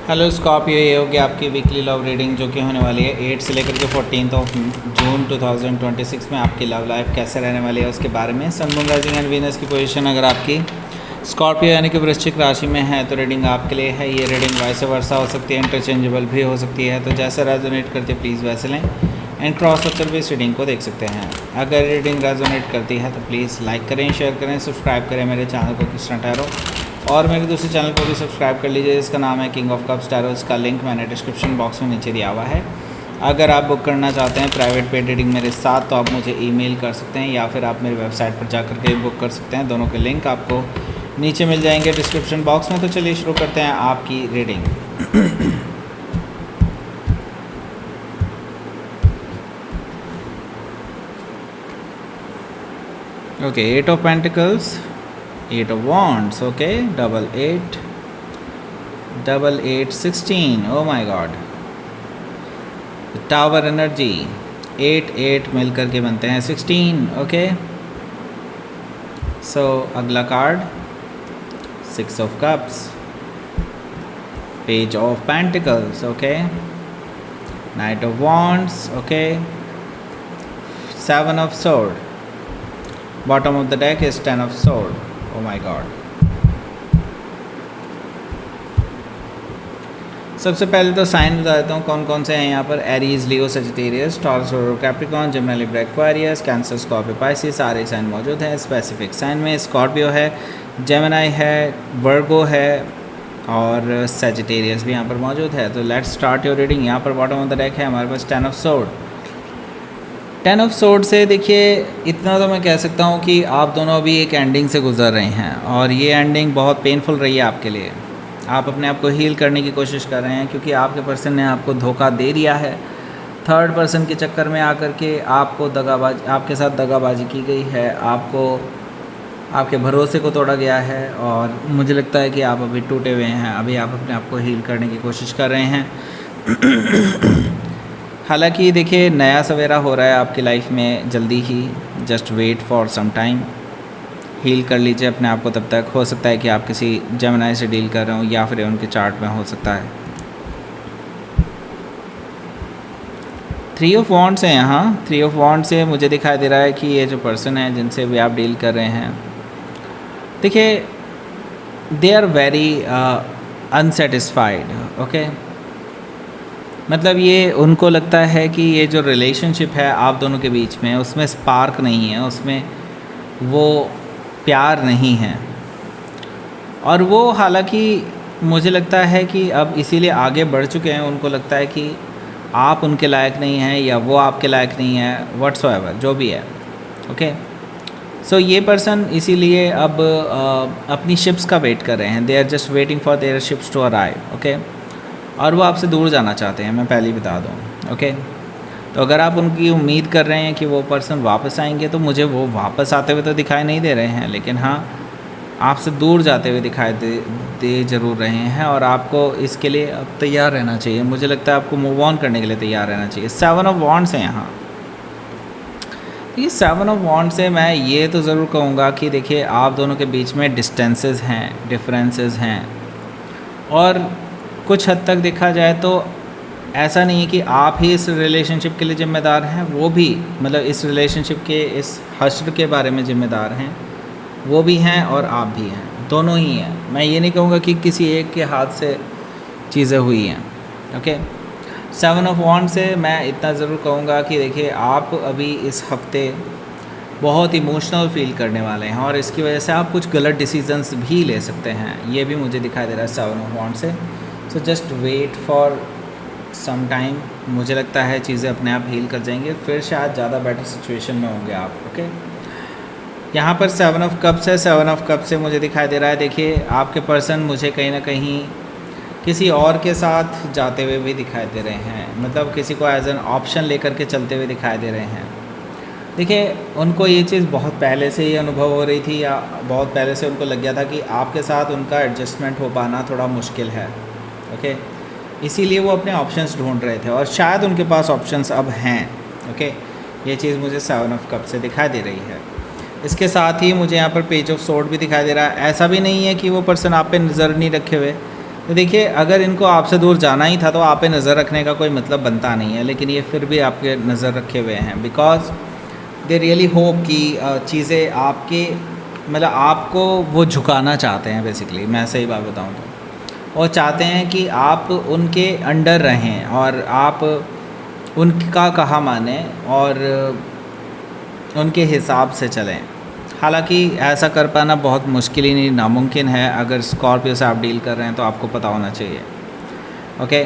Hello Scorpio, ये होगी आपकी वीकली लव रीडिंग जो कि होने वाली है 8 से लेकर के 14 जून 2026 में। आपकी लव लाइफ कैसे रहने वाली है उसके बारे में। सन, मून, राइजिंग एंड वीनस की पोजीशन अगर आपकी स्कॉर्पियो यानी कि वृश्चिक राशि में है तो रीडिंग आपके लिए है। ये रीडिंग वाइस वर्सा हो सकती है, इंटरचेंजेबल भी हो सकती है, तो जैसे रेजोनेट करती है प्लीज़ वैसे लें एंड क्रॉस होकर भी इस रीडिंग को देख सकते हैं। अगर रीडिंग रेजोनेट करती है तो प्लीज़ लाइक करें, शेयर करें, सब्सक्राइब करें मेरे चैनल को कृष्णा टैरो, और मेरे दूसरे चैनल को भी सब्सक्राइब कर लीजिए जिसका नाम है किंग ऑफ कप्स टैरो। इसका लिंक मैंने डिस्क्रिप्शन बॉक्स में नीचे दिया हुआ है। अगर आप बुक करना चाहते हैं प्राइवेट पेड रीडिंग मेरे साथ तो आप मुझे ईमेल कर सकते हैं या फिर आप मेरी वेबसाइट पर जाकर के बुक कर सकते हैं। दोनों के लिंक आपको नीचे मिल जाएंगे डिस्क्रिप्शन बॉक्स में। तो चलिए शुरू करते हैं आपकी reading. Okay, 8 of pentacles, 8 of wands, okay, double 8, 16, oh my god, tower energy, 8 मिलकर के बनते हैं 16, ओके। सो अगला card 6 of cups, page of pentacles, okay, night of wands, okay, 7 of sword, bottom of the deck is 10 of sword, oh my god। सबसे पहले तो sign बता देता हूँ कौन कौन से हैं यहाँ पर। Aries, Leo, Sagittarius, Taurus, Capricorn, Gemini, Libra, Aquarius, Cancer, Scorpio, Pisces, सारे साइन मौजूद हैं। स्पेसिफिक साइन में स्कॉर्पियो है, जेमिनी है, वर्गो है और सजिटेरियस भी यहाँ पर मौजूद है। तो लेट्स स्टार्ट योर रीडिंग। यहाँ पर बॉटम ऑफ द डेक है हमारे पास 10 of sword। 10 of sword से देखिए इतना तो मैं कह सकता हूँ कि आप दोनों अभी एक एंडिंग से गुजर रहे हैं और ये एंडिंग बहुत पेनफुल रही है आपके लिए। आप अपने आप को हील करने की कोशिश कर रहे हैं क्योंकि आपके पर्सन ने आपको धोखा दे दिया है। थर्ड पर्सन के चक्कर में आकर के आपके साथ दगाबाजी की गई है, आपको आपके भरोसे को तोड़ा गया है और मुझे लगता है कि आप अभी टूटे हुए हैं। अभी आप अपने आप को हील करने की कोशिश कर रहे हैं। हालांकि देखिए नया सवेरा हो रहा है आपकी लाइफ में जल्दी ही। Just wait for some time, heal कर लीजिए अपने आप को तब तक। हो सकता है कि आप किसी जेमिनी से डील कर रहे हो या फिर उनके चार्ट में हो सकता है। 3 of wands है यहाँ। 3 of wands से मुझे दिखाई दे रहा है कि ये जो पर्सन है जिनसे भी आप डील कर रहे हैं, देखिए they are very unsatisfied, okay. मतलब ये उनको लगता है कि ये जो रिलेशनशिप है आप दोनों के बीच में उसमें स्पार्क नहीं है, उसमें वो प्यार नहीं है। और वो हालांकि मुझे लगता है कि अब इसीलिए आगे बढ़ चुके हैं। उनको लगता है कि आप उनके लायक नहीं हैं या वो आपके लायक नहीं है, व्हाट्सएवर जो भी है, ओके। सो ये पर्सन इसीलिए अब अपनी शिप्स का वेट कर रहे हैं। They are just waiting for their ships to arrive, okay. और वो आपसे दूर जाना चाहते हैं, मैं पहले ही बता दूँ, ओके। तो अगर आप उनकी उम्मीद कर रहे हैं कि वो पर्सन वापस आएंगे तो मुझे वो वापस आते हुए तो दिखाई नहीं दे रहे हैं, लेकिन हाँ आपसे दूर जाते हुए दिखाई दे ज़रूर रहे हैं। और आपको इसके लिए अब तैयार रहना चाहिए। मुझे लगता है आपको मूव ऑन करने के लिए तैयार रहना चाहिए। 7 of wands है यहाँ। ये 7 of wands से मैं ये तो ज़रूर कहूँगा कि देखिए आप दोनों के बीच में डिस्टेंसेस हैं, डिफरेंसेस हैं, और कुछ हद तक देखा जाए तो ऐसा नहीं है कि आप ही इस रिलेशनशिप के लिए ज़िम्मेदार हैं, वो भी मतलब इस रिलेशनशिप के इस हश्र के बारे में ज़िम्मेदार हैं, वो भी हैं और आप भी हैं, दोनों ही हैं। मैं ये नहीं कहूँगा कि किसी एक के हाथ से चीज़ें हुई हैं, ओके। 7 of wands से मैं इतना ज़रूर कहूँगा कि देखिए आप अभी इस हफ्ते बहुत इमोशनल फील करने वाले हैं और इसकी वजह से आप कुछ गलत डिसीजंस भी ले सकते हैं। ये भी मुझे दिखाई दे रहा है 7 of wands से। So just wait for some time, मुझे लगता है चीज़ें अपने आप हील कर जाएंगे, फिर शायद ज़्यादा बेटर सिचुएशन में होंगे आप, ओके। यहाँ पर 7 of cups है। 7 of cups से मुझे दिखाई दे रहा है देखिए आपके पर्सन मुझे कहीं ना कहीं किसी और के साथ जाते हुए भी दिखाई दे रहे हैं, मतलब किसी को एज एन ऑप्शन लेकर के चलते हुए दिखाई दे रहे हैं। देखिए उनको ये चीज़ बहुत पहले से ही अनुभव हो रही थी या बहुत पहले से उनको लग गया था कि आपके साथ उनका एडजस्टमेंट हो पाना थोड़ा मुश्किल है, ओके। इसीलिए वो अपने ऑप्शंस ढूंढ रहे थे और शायद उनके पास ऑप्शंस अब हैं, ओके। ये चीज़ मुझे 7 of cups से दिखाई दे रही है। इसके साथ ही मुझे यहाँ पर पेज ऑफ सोर्ड भी दिखाई दे रहा है। ऐसा भी नहीं है कि वो पर्सन आप पे नज़र नहीं रखे हुए, तो देखिए, अगर इनको आपसे दूर जाना ही था तो आप पे नज़र रखने का कोई मतलब बनता नहीं है, लेकिन ये फिर भी आपके नज़र रखे हुए हैं, बिकॉज दे रियली होप कि चीज़ें आपके मतलब आपको वो झुकाना चाहते हैं बेसिकली, मैं सही बात बताऊँ तो। और चाहते हैं कि आप उनके अंडर रहें और आप उनका कहा मानें और उनके हिसाब से चलें। हालांकि ऐसा कर पाना बहुत मुश्किल ही नहीं, नामुमकिन है। अगर स्कॉर्पियो से आप डील कर रहे हैं तो आपको पता होना चाहिए। Okay,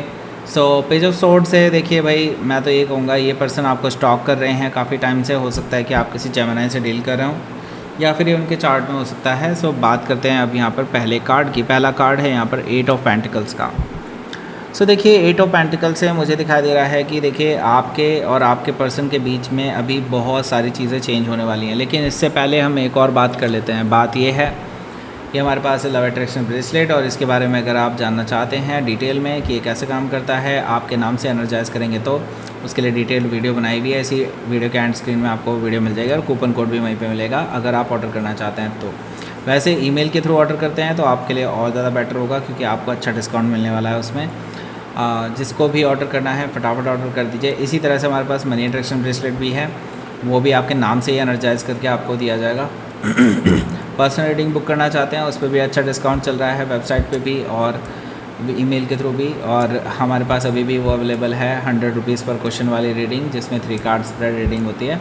so page of sword से देखिए भाई, मैं तो ये कहूँगा ये पर्सन आपको स्टॉक कर रहे हैं काफ़ी टाइम से। हो सकता है कि आप किसी जेमिनी से डील कर रहे हो या फिर ये उनके चार्ट में हो सकता है। सो बात करते हैं अब यहाँ पर पहले कार्ड की। पहला कार्ड है यहाँ पर 8 ऑफ पेंटिकल्स का। सो देखिए, 8 ऑफ पेंटिकल से मुझे दिखाई दे रहा है कि देखिए आपके और आपके पर्सन के बीच में अभी बहुत सारी चीज़ें चेंज होने वाली हैं। लेकिन इससे पहले हम एक और बात कर लेते हैं। बात ये है कि हमारे पास है लव अट्रैक्शन ब्रेसलेट, और इसके बारे में अगर आप जानना चाहते हैं डिटेल में कि ये कैसे काम करता है, आपके नाम से एनर्जाइज़ करेंगे तो उसके लिए डिटेल वीडियो बनाई हुई है। इसी वीडियो के एंड स्क्रीन में आपको वीडियो मिल जाएगा और कूपन कोड भी वहीं पे मिलेगा अगर आप ऑर्डर करना चाहते हैं तो। वैसे ईमेल के थ्रू ऑर्डर करते हैं तो आपके लिए और ज़्यादा बेटर होगा, क्योंकि आपको अच्छा डिस्काउंट मिलने वाला है उसमें। जिसको भी ऑर्डर करना है फटाफट ऑर्डर कर दीजिए। इसी तरह से हमारे पास मनी अट्रैक्शन ब्रेसलेट भी है, वो भी आपके नाम से ही एनर्जाइज़ करके आपको दिया जाएगा। पर्सनल रीडिंग बुक करना चाहते हैं उस पर भी अच्छा डिस्काउंट चल रहा है, वेबसाइट पे भी और ईमेल के थ्रू भी। और हमारे पास अभी भी वो अवेलेबल है 100 रुपीज़ पर क्वेश्चन वाली रीडिंग, जिसमें 3 कार्ड स्प्रेड रीडिंग होती है।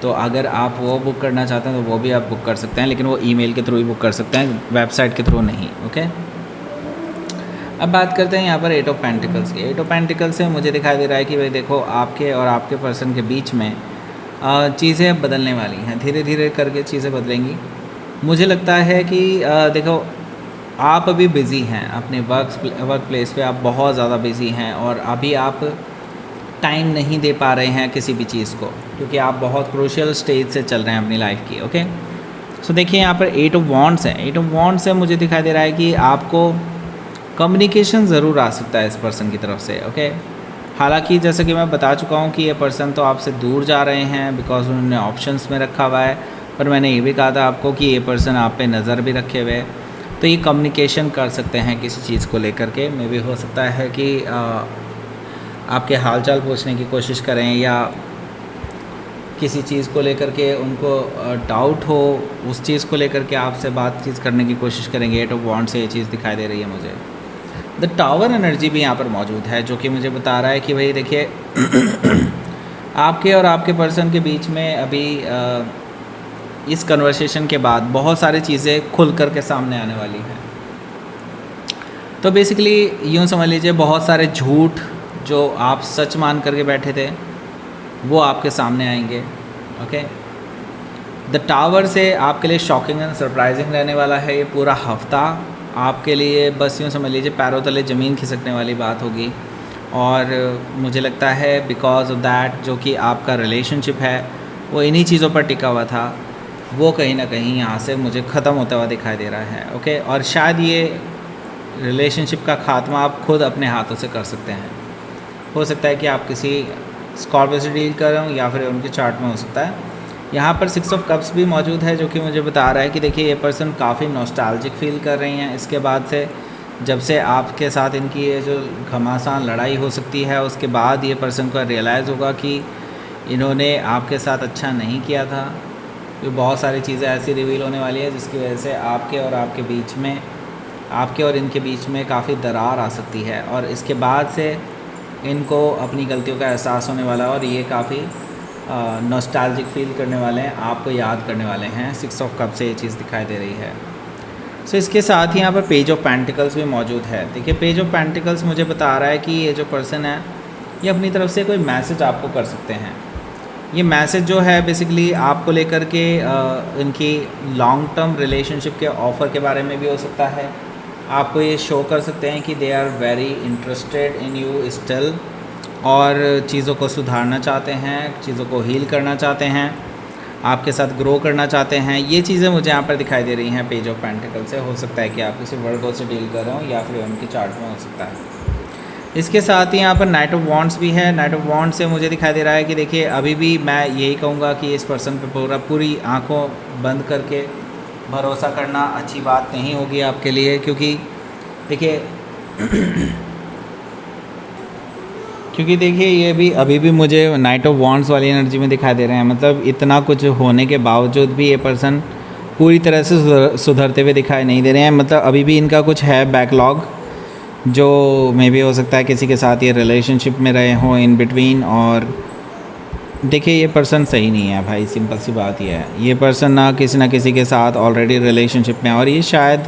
तो अगर आप वो बुक करना चाहते हैं तो वो भी आप बुक कर सकते हैं, लेकिन वो ईमेल के थ्रू ही बुक कर सकते हैं, वेबसाइट के थ्रू नहीं। ओके, अब बात करते हैं यहाँ पर 8 ऑफ पेंटिकल्स की। 8 ऑफ पेंटिकल्स से मुझे दिखाई दे रहा है कि भाई देखो, आपके और आपके पर्सन के बीच में चीज़ें बदलने वाली हैं, धीरे धीरे करके चीज़ें बदलेंगी। मुझे लगता है कि देखो, आप अभी बिज़ी हैं अपने वर्क प्लेस पे, आप बहुत ज़्यादा बिज़ी हैं और अभी आप टाइम नहीं दे पा रहे हैं किसी भी चीज़ को, क्योंकि आप बहुत क्रूशियल स्टेज से चल रहे हैं अपनी लाइफ की। ओके, सो देखिए यहाँ पर 8 ऑफ वॉन्ड्स है। 8 ऑफ वॉन्ड्स से मुझे दिखाई दे रहा है कि आपको कम्युनिकेशन ज़रूर आ सकता है इस पर्सन की तरफ से। ओके, हालांकि जैसे कि मैं बता चुका हूँ कि ये पर्सन तो आपसे दूर जा रहे हैं बिकॉज उन्होंने ऑप्शंस में रखा हुआ है, पर मैंने ये भी कहा था आपको कि ये पर्सन आप पे नज़र भी रखे हुए है। तो ये कम्युनिकेशन कर सकते हैं किसी चीज़ को लेकर के। मे भी हो सकता है कि आपके हालचाल पूछने की कोशिश करें या किसी चीज़ को लेकर के उनको डाउट हो, उस चीज़ को लेकर के आपसे बातचीत करने की कोशिश करेंगे। 8 ऑफ वॉन्ड से ये चीज़ दिखाई दे रही है मुझे। द टावर एनर्जी भी यहाँ पर मौजूद है, जो कि मुझे बता रहा है कि भाई देखिए आपके और आपके पर्सन के बीच में अभी इस कन्वर्सेशन के बाद बहुत सारी चीज़ें खुल कर के सामने आने वाली हैं। तो बेसिकली यूँ समझ लीजिए, बहुत सारे झूठ जो आप सच मान करके बैठे थे वो आपके सामने आएंगे। ओके, द टावर से आपके लिए शॉकिंग एंड सरप्राइजिंग रहने वाला है ये पूरा हफ्ता। आपके लिए बस यूँ समझ लीजिए पैरों तले ज़मीन खिसकने वाली बात होगी। और मुझे लगता है बिकॉज ऑफ दैट जो कि आपका रिलेशनशिप है वो इन्हीं चीज़ों पर टिका हुआ था, वो कहीं ना कहीं यहाँ से मुझे ख़त्म होता हुआ दिखाई दे रहा है। ओके, और शायद ये रिलेशनशिप का ख़ात्मा आप खुद अपने हाथों से कर सकते हैं। हो सकता है कि आप किसी स्कॉर्पियो से डील कर रहे हो या फिर उनके चार्ट में हो सकता है। यहाँ पर 6 ऑफ कप्स भी मौजूद है, जो कि मुझे बता रहा है कि देखिए ये पर्सन काफ़ी नॉस्टैल्जिक फील कर रही हैं इसके बाद से, जब से आपके साथ इनकी ये जो घमासान लड़ाई हो सकती है, उसके बाद ये पर्सन को रियलाइज़ होगा कि इन्होंने आपके साथ अच्छा नहीं किया था। तो बहुत सारी चीज़ें ऐसी रिवील होने वाली है जिसकी वजह से आपके और आपके बीच में, आपके और इनके बीच में काफ़ी दरार आ सकती है, और इसके बाद से इनको अपनी गलतियों का एहसास होने वाला है और ये काफ़ी नॉस्टैल्जिक फील करने वाले हैं, आपको याद करने वाले हैं। 6 ऑफ कप से ये चीज़ दिखाई दे रही है। सो इसके साथ ही यहाँ पर पेज ऑफ पेंटिकल्स भी मौजूद है। देखिए, पेज ऑफ पेंटिकल्स मुझे बता रहा है कि ये जो पर्सन है ये अपनी तरफ से कोई मैसेज आपको कर सकते हैं। ये मैसेज जो है बेसिकली आपको लेकर के इनकी लॉन्ग टर्म रिलेशनशिप के ऑफ़र के बारे में भी हो सकता है। आपको ये शो कर सकते हैं कि they are very interested in you still, और चीज़ों को सुधारना चाहते हैं, चीज़ों को हील करना चाहते हैं, आपके साथ ग्रो करना चाहते हैं। ये चीज़ें मुझे यहाँ पर दिखाई दे रही हैं पेज ऑफ पेंटिकल से। हो सकता है कि आप किसी वर्गो से डील कर रहे हो या फिर उनकी चार्ट में हो सकता है। इसके साथ ही यहाँ पर नाइट ऑफ वॉन्ड्स भी है। नाइट ऑफ वॉन्ड्स से मुझे दिखाई दे रहा है कि देखिए अभी भी मैं यही कहूँगा कि इस पर्सन पे पूरी आँखों बंद करके भरोसा करना अच्छी बात नहीं होगी आपके लिए, क्योंकि देखिए क्योंकि देखिए ये भी अभी भी मुझे नाइट ऑफ वॉन्ड्स वाली एनर्जी में दिखाई दे रहे हैं, मतलब इतना कुछ होने के बावजूद भी ये पर्सन पूरी तरह से सुधरते हुए दिखाई नहीं दे रहे हैं। मतलब अभी भी इनका कुछ है बैकलॉग, जो मे भी हो सकता है किसी के साथ ये रिलेशनशिप में रहे हों इन बिटवीन। और देखिए ये पर्सन सही नहीं है भाई, सिंपल सी बात ये है। ये पर्सन ना किसी के साथ ऑलरेडी रिलेशनशिप में है, और ये शायद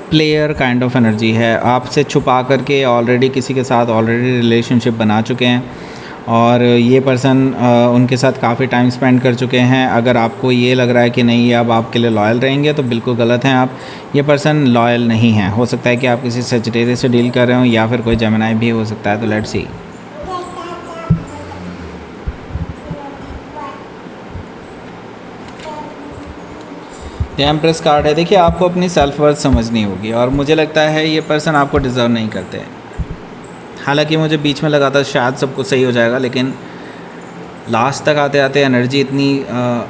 प्लेयर काइंड ऑफ एनर्जी है, आपसे छुपा करके ऑलरेडी किसी के साथ ऑलरेडी रिलेशनशिप बना चुके हैं, और ये पर्सन उनके साथ काफ़ी टाइम स्पेंड कर चुके हैं। अगर आपको ये लग रहा है कि नहीं ये अब आपके लिए लॉयल रहेंगे, तो बिल्कुल गलत हैं आप। ये पर्सन लॉयल नहीं है। हो सकता है कि आप किसी सजिटेरियस से डील कर रहे हो, या फिर कोई जेमिनी भी हो सकता है। तो लेट्स सी। ये एम्प्रेस कार्ड है। देखिए आपको अपनी सेल्फ वर्थ समझनी होगी, और मुझे लगता है ये पर्सन आपको डिज़र्व नहीं करते। हालांकि मुझे बीच में लगा था शायद सब कुछ सही हो जाएगा, लेकिन लास्ट तक आते आते एनर्जी इतनी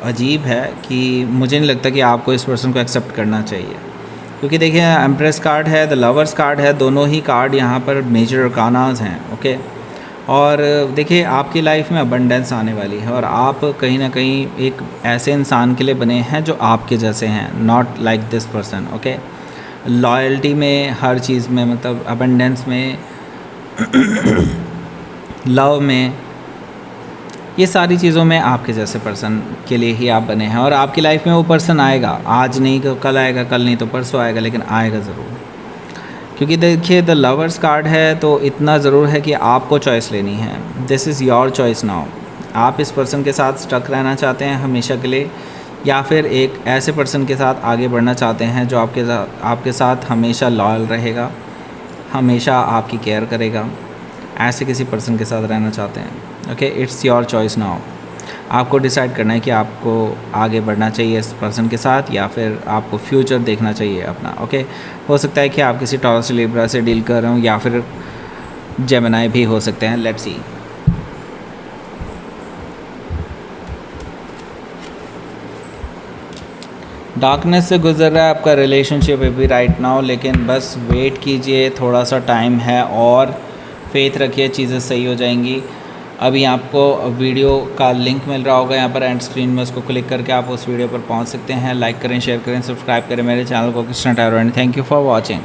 अजीब है कि मुझे नहीं लगता कि आपको इस पर्सन को एक्सेप्ट करना चाहिए। क्योंकि देखिए एम्प्रेस कार्ड है, द लवर्स कार्ड है, दोनों ही कार्ड यहाँ पर मेजर अरकानास हैं। ओके, और देखिए आपकी लाइफ में अबंडेंस आने वाली है, और आप कहीं ना कहीं एक ऐसे इंसान के लिए बने हैं जो आपके जैसे हैं, not like this person. Okay, loyalty में, हर चीज़ में, मतलब अबंडेंस में, लव में, ये सारी चीज़ों में आपके जैसे पर्सन के लिए ही आप बने हैं। और आपकी लाइफ में वो पर्सन आएगा, आज नहीं तो कल आएगा, कल नहीं तो परसों आएगा, लेकिन आएगा ज़रूर। क्योंकि देखिए द लवर्स कार्ड है, तो इतना ज़रूर है कि आपको चॉइस लेनी है। This is your choice now. आप इस पर्सन के साथ स्टक रहना चाहते हैं हमेशा के लिए, या फिर एक ऐसे पर्सन के साथ आगे बढ़ना चाहते हैं जो आपके साथ हमेशा लॉयल रहेगा, हमेशा आपकी केयर करेगा। ऐसे किसी पर्सन के साथ रहना चाहते हैं। Okay, it's your choice now. आपको डिसाइड करना है कि आपको आगे बढ़ना चाहिए इस पर्सन के साथ, या फिर आपको फ्यूचर देखना चाहिए अपना। ओके, हो सकता है कि आप किसी टॉरस लिब्रा से डील कर रहे हो, या फिर जेमिनी भी हो सकते हैं। Let's see. डार्कनेस से गुजर रहा है आपका रिलेशनशिप अभी राइट नाउ, लेकिन बस वेट कीजिए, थोड़ा सा टाइम है, और फेथ रखिए, चीज़ें सही हो जाएंगी। अभी आपको वीडियो का लिंक मिल रहा होगा यहाँ पर एंड स्क्रीन में, उसको क्लिक करके आप उस वीडियो पर पहुँच सकते हैं। लाइक करें, शेयर करें, सब्सक्राइब करें मेरे चैनल को Krishna tarot, and thank you for watching.